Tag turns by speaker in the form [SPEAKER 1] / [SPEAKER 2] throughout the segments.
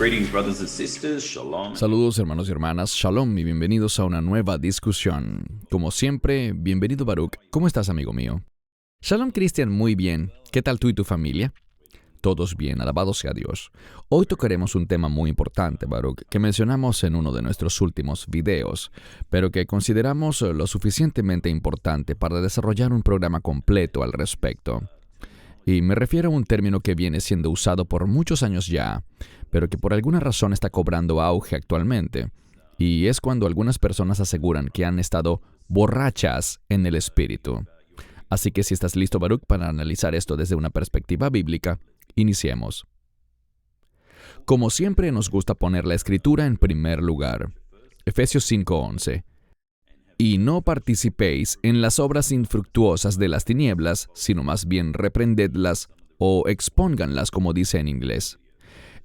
[SPEAKER 1] Greetings, brothers and sisters. Shalom.
[SPEAKER 2] Saludos hermanos y hermanas, Shalom y bienvenidos a una nueva discusión. Como siempre, bienvenido Baruch. ¿Cómo estás, amigo mío? Shalom, Cristian, muy bien. ¿Qué tal tú y tu familia? Todos bien, alabado sea Dios. Hoy tocaremos un tema muy importante, Baruch, que mencionamos en uno de nuestros últimos videos, pero que consideramos lo suficientemente importante para desarrollar un programa completo al respecto. Y me refiero a un término que viene siendo usado por muchos años ya, pero que por alguna razón está cobrando auge actualmente. Y es cuando algunas personas aseguran que han estado borrachas en el espíritu. Así que si estás listo, Baruch, para analizar esto desde una perspectiva bíblica, iniciemos. Como siempre, nos gusta poner la escritura en primer lugar. Efesios 5:11. Y no participéis en las obras infructuosas de las tinieblas, sino más bien reprendedlas o expónganlas, como dice en inglés.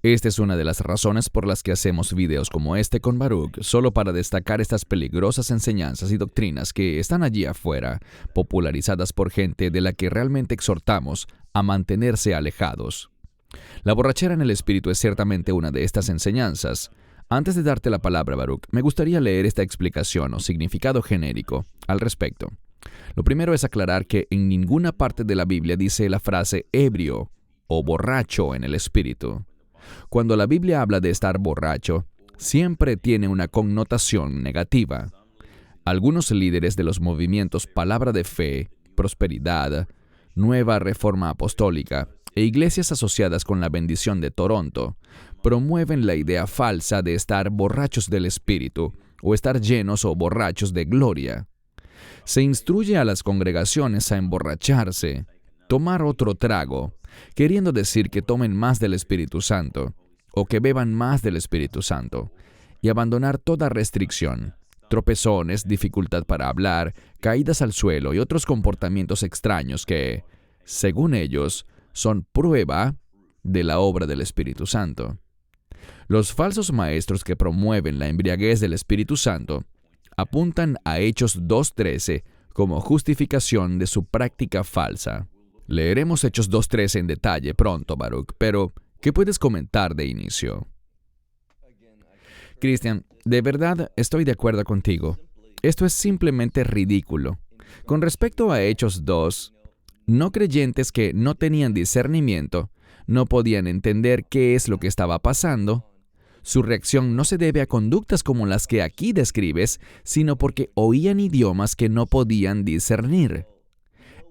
[SPEAKER 2] Esta es una de las razones por las que hacemos videos como este con Baruch, solo para destacar estas peligrosas enseñanzas y doctrinas que están allí afuera, popularizadas por gente de la que realmente exhortamos a mantenerse alejados. La borrachera en el espíritu es ciertamente una de estas enseñanzas. Antes de darte la palabra, Baruch, me gustaría leer esta explicación o significado genérico al respecto. Lo primero es aclarar que en ninguna parte de la Biblia dice la frase ebrio o borracho en el espíritu. Cuando la Biblia habla de estar borracho, siempre tiene una connotación negativa. Algunos líderes de los movimientos Palabra de Fe, Prosperidad, Nueva Reforma Apostólica e iglesias asociadas con la bendición de Toronto promueven la idea falsa de estar borrachos del Espíritu o estar llenos o borrachos de gloria. Se instruye a las congregaciones a emborracharse, tomar otro trago, queriendo decir que tomen más del Espíritu Santo o que beban más del Espíritu Santo, y abandonar toda restricción, tropezones, dificultad para hablar, caídas al suelo y otros comportamientos extraños que, según ellos, son prueba de la obra del Espíritu Santo. Los falsos maestros que promueven la embriaguez del Espíritu Santo apuntan a Hechos 2:13 como justificación de su práctica falsa. Leeremos Hechos 2:13 en detalle pronto, Baruch, pero ¿qué puedes comentar de inicio? Cristian, de verdad estoy de acuerdo contigo. Esto es simplemente ridículo. Con respecto a Hechos 2, no creyentes que no tenían discernimiento, no podían entender qué es lo que estaba pasando. Su reacción no se debe a conductas como las que aquí describes, sino porque oían idiomas que no podían discernir.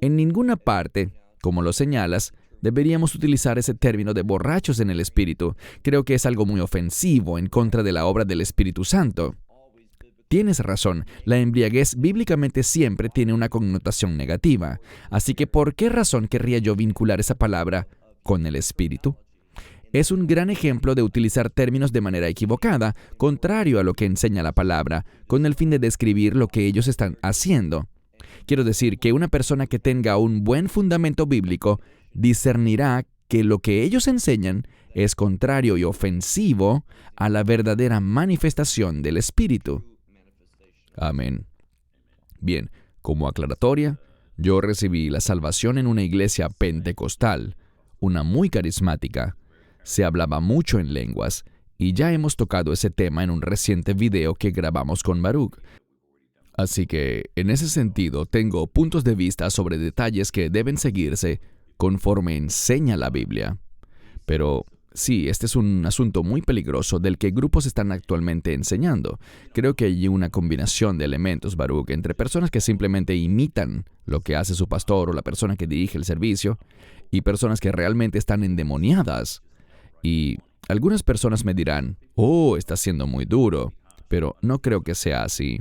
[SPEAKER 2] En ninguna parte, como lo señalas, deberíamos utilizar ese término de borrachos en el Espíritu. Creo que es algo muy ofensivo en contra de la obra del Espíritu Santo. Tienes razón, la embriaguez bíblicamente siempre tiene una connotación negativa. Así que, ¿por qué razón querría yo vincular esa palabra con el Espíritu? Es un gran ejemplo de utilizar términos de manera equivocada, contrario a lo que enseña la palabra, con el fin de describir lo que ellos están haciendo. Quiero decir que una persona que tenga un buen fundamento bíblico discernirá que lo que ellos enseñan es contrario y ofensivo a la verdadera manifestación del Espíritu. Amén. Bien, como aclaratoria, yo recibí la salvación en una iglesia pentecostal, una muy carismática. Se hablaba mucho en lenguas, y ya hemos tocado ese tema en un reciente video que grabamos con Baruch. Así que, en ese sentido, tengo puntos de vista sobre detalles que deben seguirse conforme enseña la Biblia. Pero sí, este es un asunto muy peligroso del que grupos están actualmente enseñando. Creo que hay una combinación de elementos, Baruch, entre personas que simplemente imitan lo que hace su pastor o la persona que dirige el servicio, y personas que realmente están endemoniadas. Y algunas personas me dirán, oh, está siendo muy duro, pero no creo que sea así.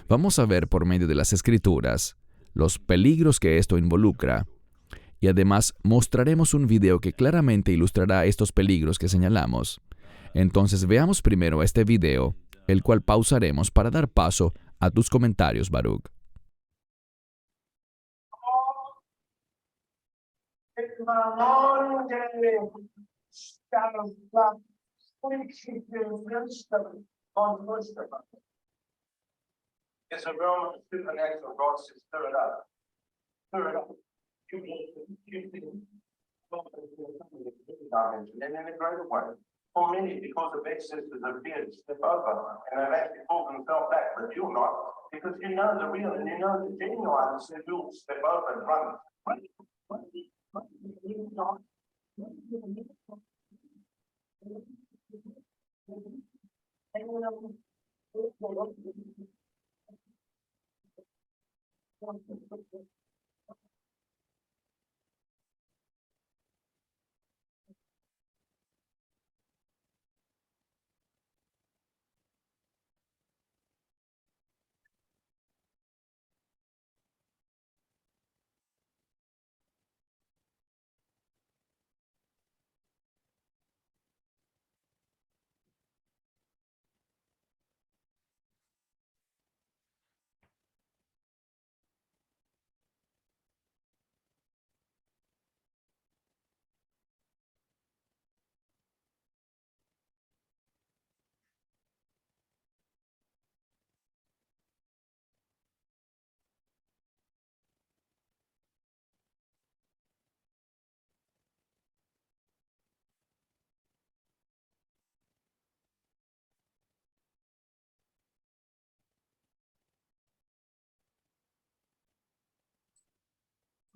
[SPEAKER 2] Vamos a ver por medio de las Escrituras los peligros que esto involucra, y además mostraremos un video que claramente ilustrará estos peligros que señalamos. Entonces veamos primero este video, el cual pausaremos para dar paso a tus comentarios, Baruch.
[SPEAKER 3] It's a realm of supernatural. God says, stir it up. Stir it up. You dimension. And in a greater way. for many, because the big sisters have feared to step over, and they've actually pulled themselves back, but you're not, because you know the real and you know the genuine, so you'll step over and run.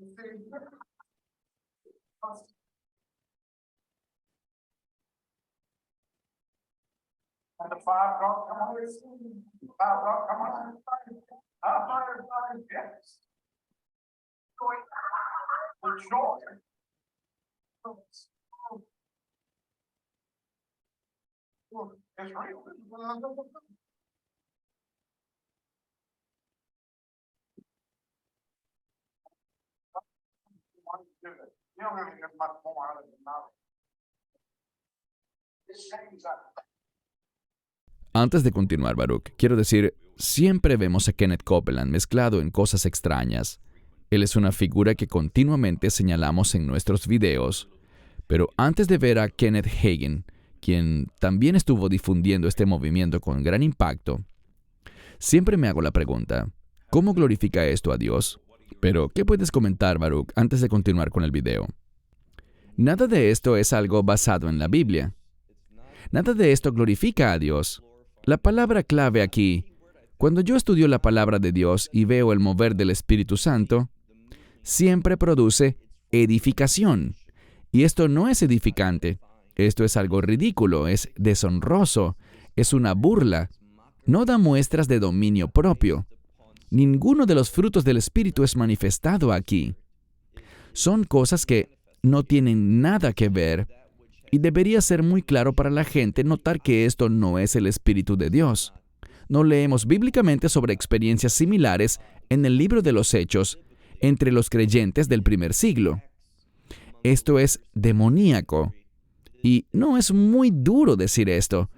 [SPEAKER 3] And the 5 o'clock, come on, 5 o'clock, come on. How about everybody? Yes. Going with joy. It's real. You don't really get much more out of it now. This changes up.
[SPEAKER 2] Antes de continuar, Baruch, quiero decir, siempre vemos a Kenneth Copeland mezclado en cosas extrañas. Él es una figura que continuamente señalamos en nuestros videos. Pero antes de ver a Kenneth Hagin, quien también estuvo difundiendo este movimiento con gran impacto, siempre me hago la pregunta, ¿cómo glorifica esto a Dios? Pero, ¿qué puedes comentar, Baruch, antes de continuar con el video? Nada de esto es algo basado en la Biblia. Nada de esto glorifica a Dios. La palabra clave aquí, cuando yo estudio la palabra de Dios y veo el mover del Espíritu Santo, siempre produce edificación. Y esto no es edificante. Esto es algo ridículo, es deshonroso, es una burla. No da muestras de dominio propio. Ninguno de los frutos del Espíritu es manifestado aquí. Son cosas que no tienen nada que ver. Y debería ser muy claro para la gente notar que esto no es el Espíritu de Dios. No leemos bíblicamente sobre experiencias similares en el libro de los Hechos entre los creyentes del primer siglo. Esto es demoníaco. Y no es muy duro decir esto.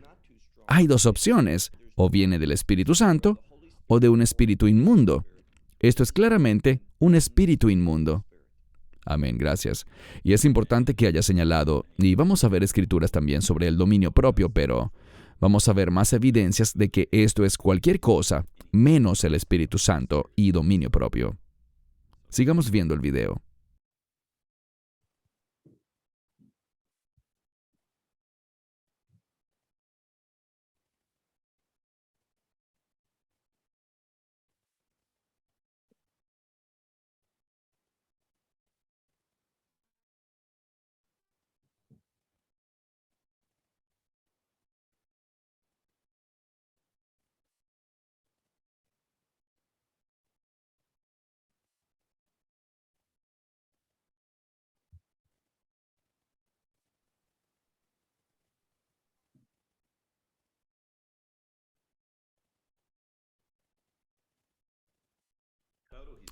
[SPEAKER 2] Hay dos opciones, o viene del Espíritu Santo o de un espíritu inmundo. Esto es claramente un espíritu inmundo. Amén, gracias. Y es importante que haya señalado, y vamos a ver escrituras también sobre el dominio propio, pero vamos a ver más evidencias de que esto es cualquier cosa menos el Espíritu Santo y dominio propio. Sigamos viendo el video.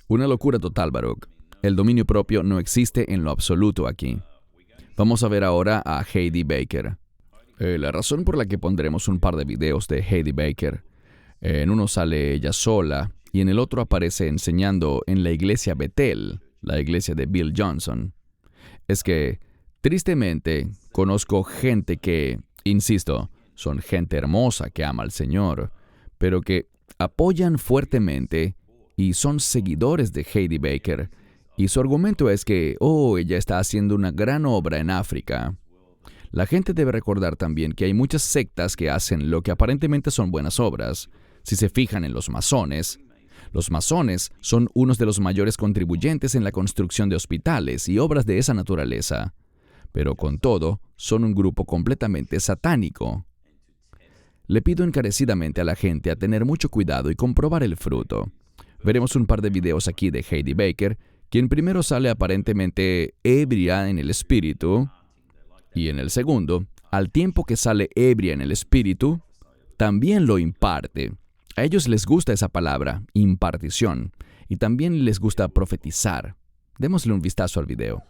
[SPEAKER 2] Una locura total, Baruch. El dominio propio no existe en lo absoluto aquí. Vamos a ver ahora a Heidi Baker. La razón por la que pondremos un par de videos de Heidi Baker, en uno sale ella sola y en el otro aparece enseñando en la iglesia Bethel, la iglesia de Bill Johnson, es que, tristemente, conozco gente que, insisto, son gente hermosa que ama al Señor, pero que apoyan fuertemente y son seguidores de Heidi Baker, y su argumento es que, ella está haciendo una gran obra en África. La gente debe recordar también que hay muchas sectas que hacen lo que aparentemente son buenas obras. Si se fijan en los masones son unos de los mayores contribuyentes en la construcción de hospitales y obras de esa naturaleza. Pero con todo, son un grupo completamente satánico. Le pido encarecidamente a la gente a tener mucho cuidado y comprobar el fruto. Veremos un par de videos aquí de Heidi Baker, quien primero sale aparentemente ebria en el espíritu, y en el segundo, al tiempo que sale ebria en el espíritu, también lo imparte. A ellos les gusta esa palabra, impartición, y también les gusta profetizar. Démosle un vistazo al video.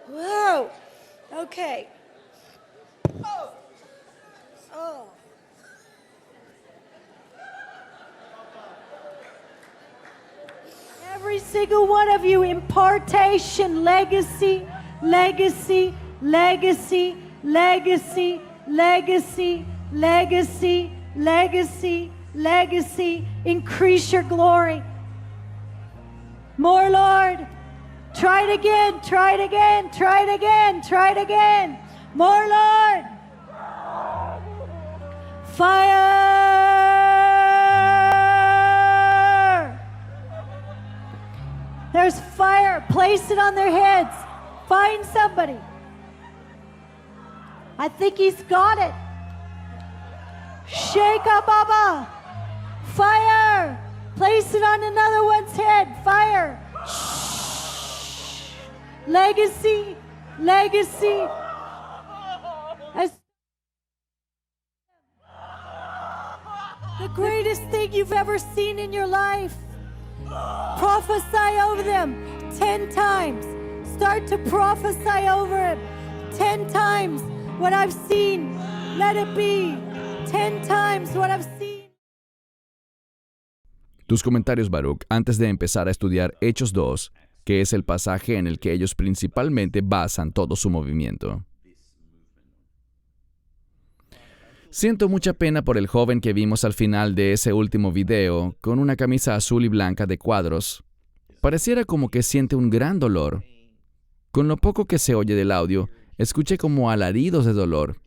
[SPEAKER 4] Whoa. Okay. Oh. Oh. Every single one of you, impartation, legacy, legacy, legacy, legacy, legacy, legacy, legacy, legacy. Increase your glory. More, Lord. Try it again, try it again, try it again, try it again. More, Lord. Fire. There's fire. Place it on their heads. Find somebody. I think he's got it. Shake up, Baba. Fire. Place it on another one's head. Fire. Legacy, legacy. The greatest thing you've ever seen in your life. Prophesy over them 10 times. Start to prophesy over him 10 times. What I've seen, let it be. 10 times what I've seen.
[SPEAKER 2] Tus comentarios, Baruch, antes de empezar a estudiar Hechos 2, que es el pasaje en el que ellos principalmente basan todo su movimiento. Siento mucha pena por el joven que vimos al final de ese último video, con una camisa azul y blanca de cuadros. Pareciera como que siente un gran dolor. Con lo poco que se oye del audio, escuché como alaridos de dolor.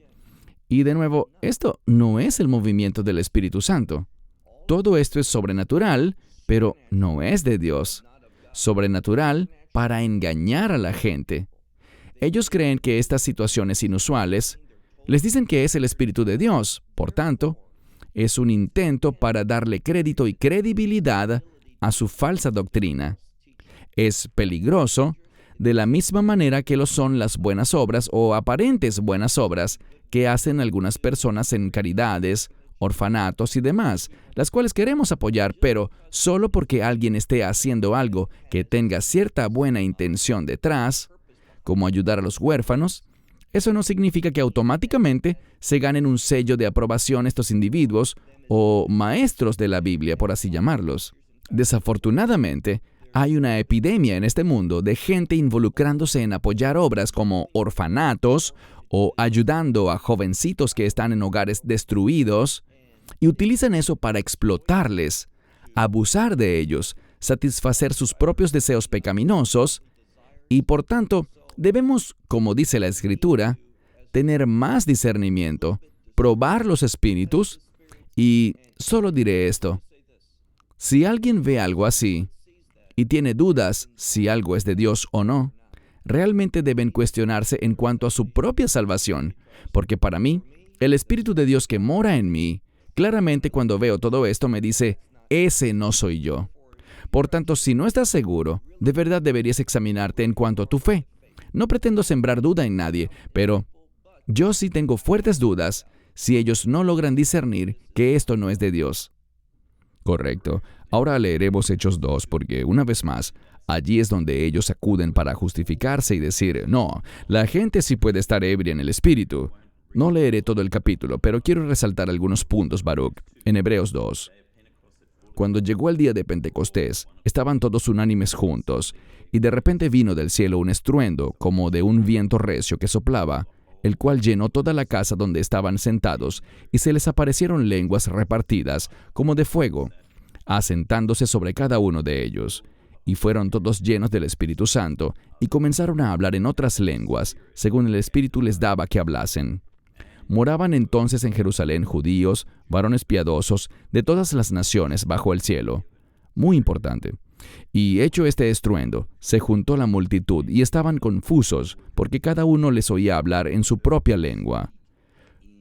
[SPEAKER 2] Y de nuevo, esto no es el movimiento del Espíritu Santo. Todo esto es sobrenatural, pero no es de Dios. Sobrenatural para engañar a la gente. Ellos creen que estas situaciones inusuales les dicen que es el Espíritu de Dios. Por tanto, es un intento para darle crédito y credibilidad a su falsa doctrina. Es peligroso de la misma manera que lo son las buenas obras o aparentes buenas obras que hacen algunas personas en caridades, orfanatos y demás, las cuales queremos apoyar, pero solo porque alguien esté haciendo algo que tenga cierta buena intención detrás, como ayudar a los huérfanos, eso no significa que automáticamente se ganen un sello de aprobación estos individuos o maestros de la Biblia, por así llamarlos. Desafortunadamente, hay una epidemia en este mundo de gente involucrándose en apoyar obras como orfanatos o ayudando a jovencitos que están en hogares destruidos, y utilizan eso para explotarles, abusar de ellos, satisfacer sus propios deseos pecaminosos, y por tanto, debemos, como dice la Escritura, tener más discernimiento, probar los espíritus, y solo diré esto. Si alguien ve algo así, y tiene dudas si algo es de Dios o no, realmente deben cuestionarse en cuanto a su propia salvación, porque para mí, el Espíritu de Dios que mora en mí, claramente cuando veo todo esto me dice, ese no soy yo. Por tanto, si no estás seguro, de verdad deberías examinarte en cuanto a tu fe. No pretendo sembrar duda en nadie, pero yo sí tengo fuertes dudas si ellos no logran discernir que esto no es de Dios. Correcto. Ahora leeremos Hechos 2 porque, una vez más, allí es donde ellos acuden para justificarse y decir, no, la gente sí puede estar ebria en el espíritu. No leeré todo el capítulo, pero quiero resaltar algunos puntos, Baruch, en Hebreos 2. Cuando llegó el día de Pentecostés, estaban todos unánimes juntos, y de repente vino del cielo un estruendo, como de un viento recio que soplaba, el cual llenó toda la casa donde estaban sentados, y se les aparecieron lenguas repartidas, como de fuego, asentándose sobre cada uno de ellos. Y fueron todos llenos del Espíritu Santo, y comenzaron a hablar en otras lenguas, según el Espíritu les daba que hablasen. Moraban entonces en Jerusalén judíos, varones piadosos, de todas las naciones bajo el cielo. Muy importante. Y hecho este estruendo, se juntó la multitud, y estaban confusos, porque cada uno les oía hablar en su propia lengua.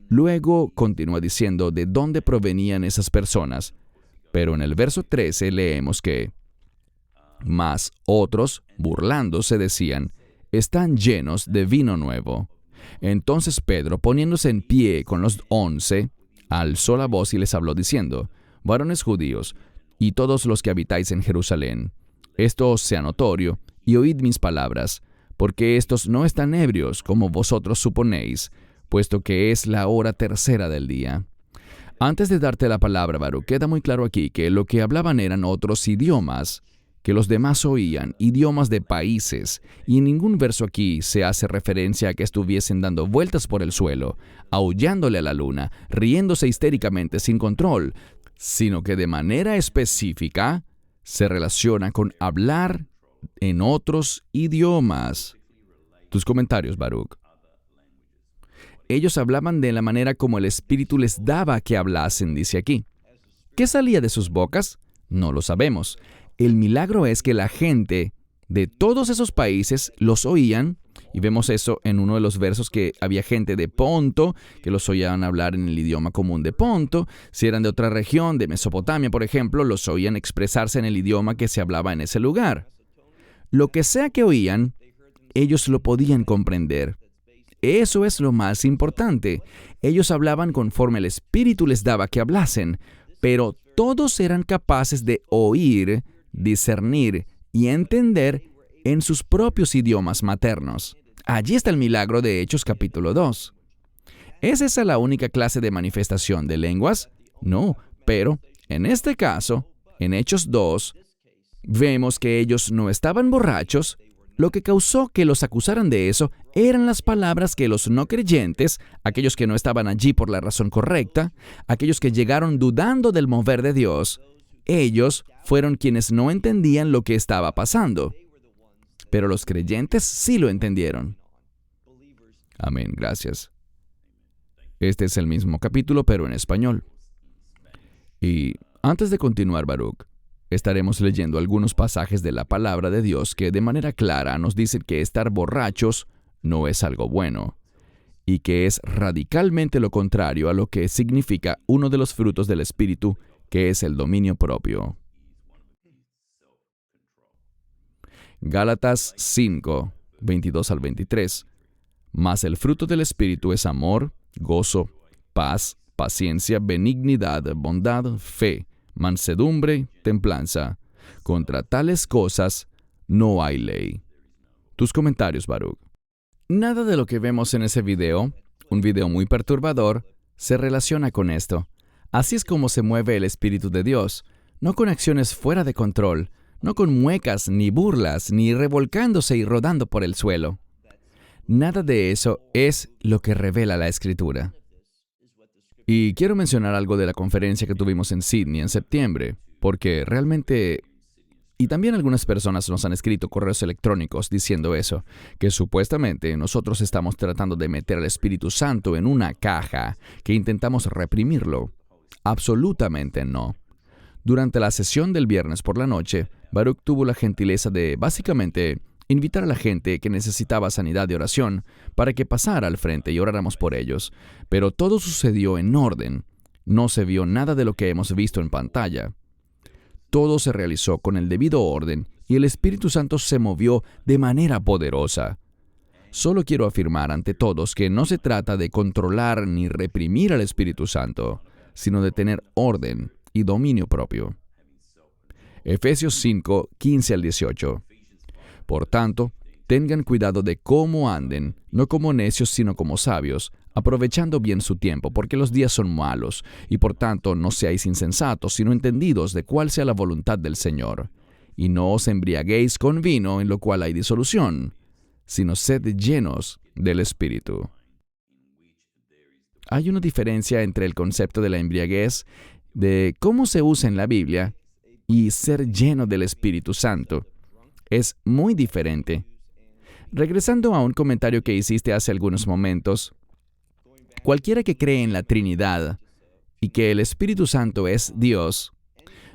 [SPEAKER 2] Luego continúa diciendo de dónde provenían esas personas. Pero en el verso 13 leemos que: mas otros, burlándose, decían: están llenos de vino nuevo. Entonces Pedro, poniéndose en pie con los 11, alzó la voz y les habló diciendo: varones judíos, y todos los que habitáis en Jerusalén, esto os sea notorio, y oíd mis palabras, porque estos no están ebrios, como vosotros suponéis, puesto que es la hora tercera del día. Antes de darte la palabra, Baruch, queda muy claro aquí que lo que hablaban eran otros idiomas, que los demás oían, idiomas de países, y en ningún verso aquí se hace referencia a que estuviesen dando vueltas por el suelo, aullándole a la luna, riéndose histéricamente sin control, sino que de manera específica se relaciona con hablar en otros idiomas. Tus comentarios, Baruch. Ellos hablaban de la manera como el Espíritu les daba que hablasen, dice aquí. ¿Qué salía de sus bocas? No lo sabemos. El milagro es que la gente de todos esos países los oían, y vemos eso en uno de los versos, que había gente de Ponto, que los oían hablar en el idioma común de Ponto. Si eran de otra región, de Mesopotamia, por ejemplo, los oían expresarse en el idioma que se hablaba en ese lugar. Lo que sea que oían, ellos lo podían comprender. Eso es lo más importante. Ellos hablaban conforme el Espíritu les daba que hablasen, pero todos eran capaces de oír, discernir y entender en sus propios idiomas maternos. Allí está el milagro de Hechos capítulo 2. ¿Es esa la única clase de manifestación de lenguas? No, pero en este caso, en Hechos 2, vemos que ellos no estaban borrachos. Lo que causó que los acusaran de eso eran las palabras que los no creyentes, aquellos que no estaban allí por la razón correcta, aquellos que llegaron dudando del mover de Dios, ellos fueron quienes no entendían lo que estaba pasando. Pero los creyentes sí lo entendieron. Amén, gracias. Este es el mismo capítulo, pero en español. Y antes de continuar, Baruch, estaremos leyendo algunos pasajes de la palabra de Dios que de manera clara nos dicen que estar borrachos no es algo bueno, y que es radicalmente lo contrario a lo que significa uno de los frutos del Espíritu, que es el dominio propio. Gálatas 5, 22 al 23. Mas el fruto del Espíritu es amor, gozo, paz, paciencia, benignidad, bondad, fe, mansedumbre, templanza. Contra tales cosas no hay ley. Tus comentarios, Baruch. Nada de lo que vemos en ese video, un video muy perturbador, se relaciona con esto. Así es como se mueve el Espíritu de Dios, no con acciones fuera de control, no con muecas, ni burlas, ni revolcándose y rodando por el suelo. Nada de eso es lo que revela la Escritura. Y quiero mencionar algo de la conferencia que tuvimos en Sydney en septiembre, porque realmente, y también algunas personas nos han escrito correos electrónicos diciendo eso, que supuestamente nosotros estamos tratando de meter al Espíritu Santo en una caja, que intentamos reprimirlo. Absolutamente no. Durante la sesión del viernes por la noche, Baruch tuvo la gentileza de, básicamente, invitar a la gente que necesitaba sanidad de oración para que pasara al frente y oráramos por ellos. Pero todo sucedió en orden. No se vio nada de lo que hemos visto en pantalla. Todo se realizó con el debido orden y el Espíritu Santo se movió de manera poderosa. Solo quiero afirmar ante todos que no se trata de controlar ni reprimir al Espíritu Santo, sino de tener orden y dominio propio. Efesios 5, 15 al 18. Por tanto, tengan cuidado de cómo anden, no como necios, sino como sabios, aprovechando bien su tiempo, porque los días son malos, y por tanto no seáis insensatos, sino entendidos de cuál sea la voluntad del Señor. Y no os embriaguéis con vino, en lo cual hay disolución, sino sed llenos del Espíritu. hay una diferencia entre el concepto de la embriaguez, de cómo se usa en la Biblia, y ser lleno del Espíritu Santo. Es muy diferente. Regresando a un comentario que hiciste hace algunos momentos, cualquiera que cree en la Trinidad y que el Espíritu Santo es Dios,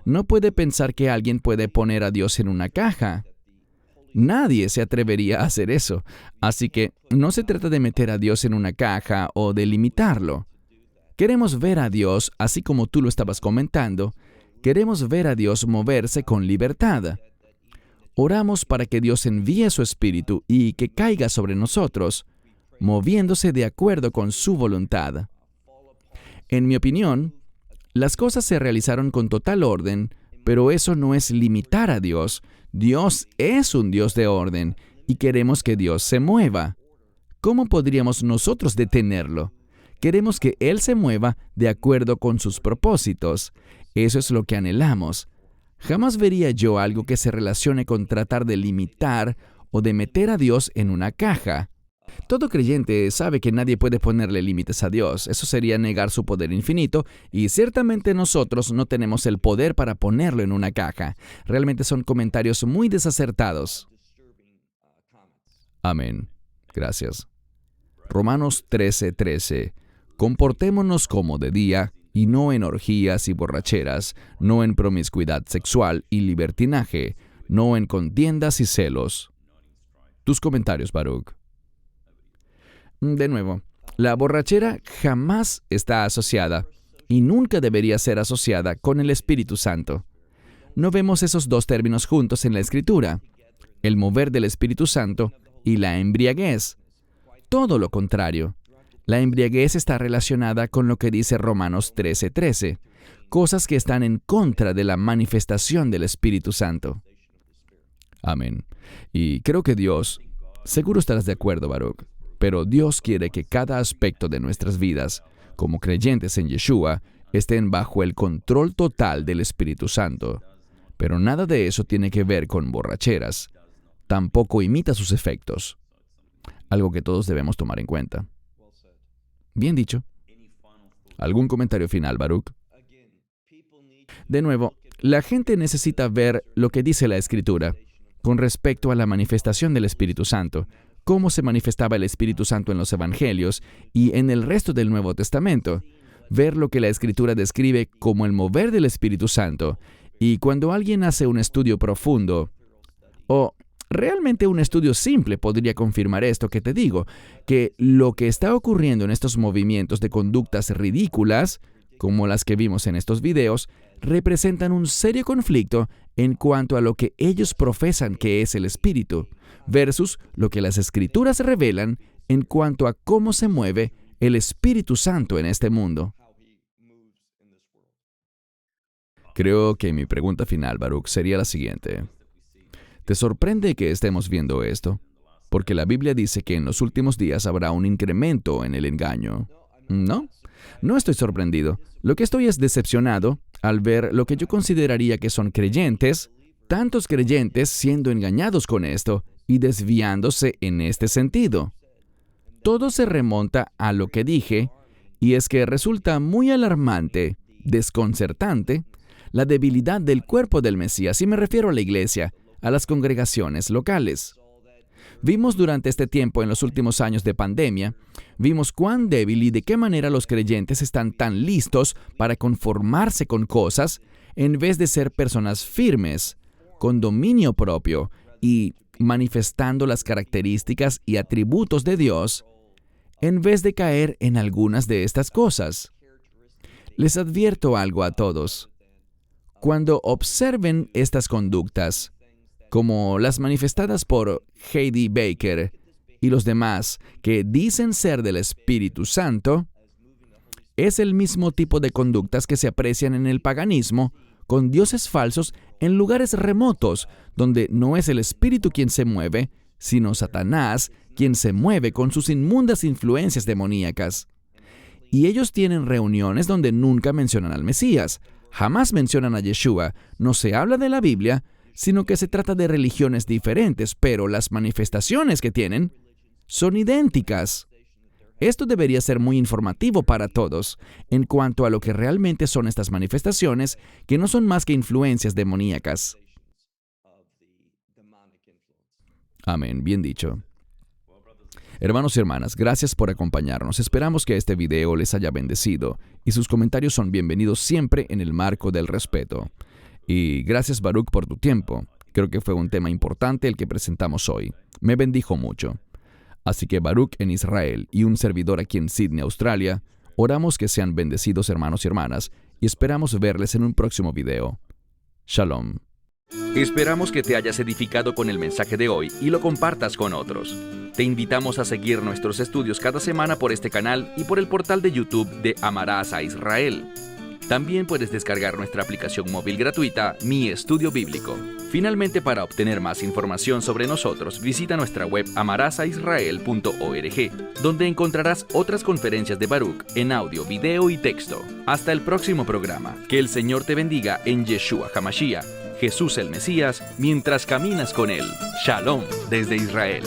[SPEAKER 2] no puede pensar que alguien puede poner a Dios en una caja. Nadie se atrevería a hacer eso. Así que no se trata de meter a Dios en una caja o de limitarlo. Queremos ver a Dios, así como tú lo estabas comentando, queremos ver a Dios moverse con libertad. Oramos para que Dios envíe su Espíritu y que caiga sobre nosotros, moviéndose de acuerdo con su voluntad. En mi opinión, las cosas se realizaron con total orden, pero eso no es limitar a Dios. Dios es un Dios de orden y queremos que Dios se mueva. ¿Cómo podríamos nosotros detenerlo? Queremos que Él se mueva de acuerdo con sus propósitos. Eso es lo que anhelamos. Jamás vería yo algo que se relacione con tratar de limitar o de meter a Dios en una caja. Todo creyente sabe que nadie puede ponerle límites a Dios. Eso sería negar su poder infinito, y ciertamente nosotros no tenemos el poder para ponerlo en una caja. Realmente son comentarios muy desacertados. Amén. Gracias. Romanos 13:13. Comportémonos como de día, y no en orgías y borracheras, no en promiscuidad sexual y libertinaje, no en contiendas y celos. Tus comentarios, Baruch. De nuevo, la borrachera jamás está asociada y nunca debería ser asociada con el Espíritu Santo. No vemos esos dos términos juntos en la Escritura, el mover del Espíritu Santo y la embriaguez. Todo lo contrario. La embriaguez está relacionada con lo que dice Romanos 13:13, cosas que están en contra de la manifestación del Espíritu Santo. Amén. Y creo que Dios, seguro estarás de acuerdo, Baruch, pero Dios quiere que cada aspecto de nuestras vidas, como creyentes en Yeshua, estén bajo el control total del Espíritu Santo. Pero nada de eso tiene que ver con borracheras. Tampoco imita sus efectos. Algo que todos debemos tomar en cuenta. Bien dicho. ¿Algún comentario final, Baruch? De nuevo, la gente necesita ver lo que dice la Escritura con respecto a la manifestación del Espíritu Santo, cómo se manifestaba el Espíritu Santo en los Evangelios y en el resto del Nuevo Testamento, ver lo que la Escritura describe como el mover del Espíritu Santo, y cuando alguien hace un estudio profundo, o realmente un estudio simple podría confirmar esto que te digo, que lo que está ocurriendo en estos movimientos de conductas ridículas, como las que vimos en estos videos, representan un serio conflicto en cuanto a lo que ellos profesan que es el Espíritu, versus lo que las Escrituras revelan en cuanto a cómo se mueve el Espíritu Santo en este mundo. Creo que mi pregunta final, Baruch, sería la siguiente. ¿Te sorprende que estemos viendo esto? Porque la Biblia dice que en los últimos días habrá un incremento en el engaño. ¿No? No estoy sorprendido. Lo que estoy es decepcionado al ver lo que yo consideraría que son creyentes, tantos creyentes siendo engañados con esto y desviándose en este sentido. Todo se remonta a lo que dije, y es que resulta muy alarmante, desconcertante, la debilidad del cuerpo del Mesías, y me refiero a la iglesia, a las congregaciones locales. Vimos durante este tiempo, en los últimos años de pandemia, vimos cuán débil y de qué manera los creyentes están tan listos para conformarse con cosas en vez de ser personas firmes, con dominio propio y manifestando las características y atributos de Dios, en vez de caer en algunas de estas cosas. Les advierto algo a todos. Cuando observen estas conductas, como las manifestadas por Heidi Baker y los demás que dicen ser del Espíritu Santo, es el mismo tipo de conductas que se aprecian en el paganismo, con dioses falsos en lugares remotos, donde no es el Espíritu quien se mueve, sino Satanás quien se mueve con sus inmundas influencias demoníacas. Y ellos tienen reuniones donde nunca mencionan al Mesías, jamás mencionan a Yeshua, no se habla de la Biblia, sino que se trata de religiones diferentes, pero las manifestaciones que tienen son idénticas. Esto debería ser muy informativo para todos en cuanto a lo que realmente son estas manifestaciones, que no son más que influencias demoníacas. Amén, bien dicho. Hermanos y hermanas, gracias por acompañarnos. Esperamos que este video les haya bendecido y sus comentarios son bienvenidos siempre en el marco del respeto. Y gracias, Baruch, por tu tiempo. Creo que fue un tema importante el que presentamos hoy. Me bendijo mucho. Así que Baruch en Israel y un servidor aquí en Sydney, Australia, oramos que sean bendecidos, hermanos y hermanas, y esperamos verles en un próximo video. Shalom.
[SPEAKER 5] Esperamos que te hayas edificado con el mensaje de hoy y lo compartas con otros. Te invitamos a seguir nuestros estudios cada semana por este canal y por el portal de YouTube de Amarás a Israel. También puedes descargar nuestra aplicación móvil gratuita, Mi Estudio Bíblico. Finalmente, para obtener más información sobre nosotros, visita nuestra web amarasaisrael.org, donde encontrarás otras conferencias de Baruch en audio, video y texto. Hasta el próximo programa. Que el Señor te bendiga en Yeshua HaMashiach, Jesús el Mesías, mientras caminas con Él. Shalom desde Israel.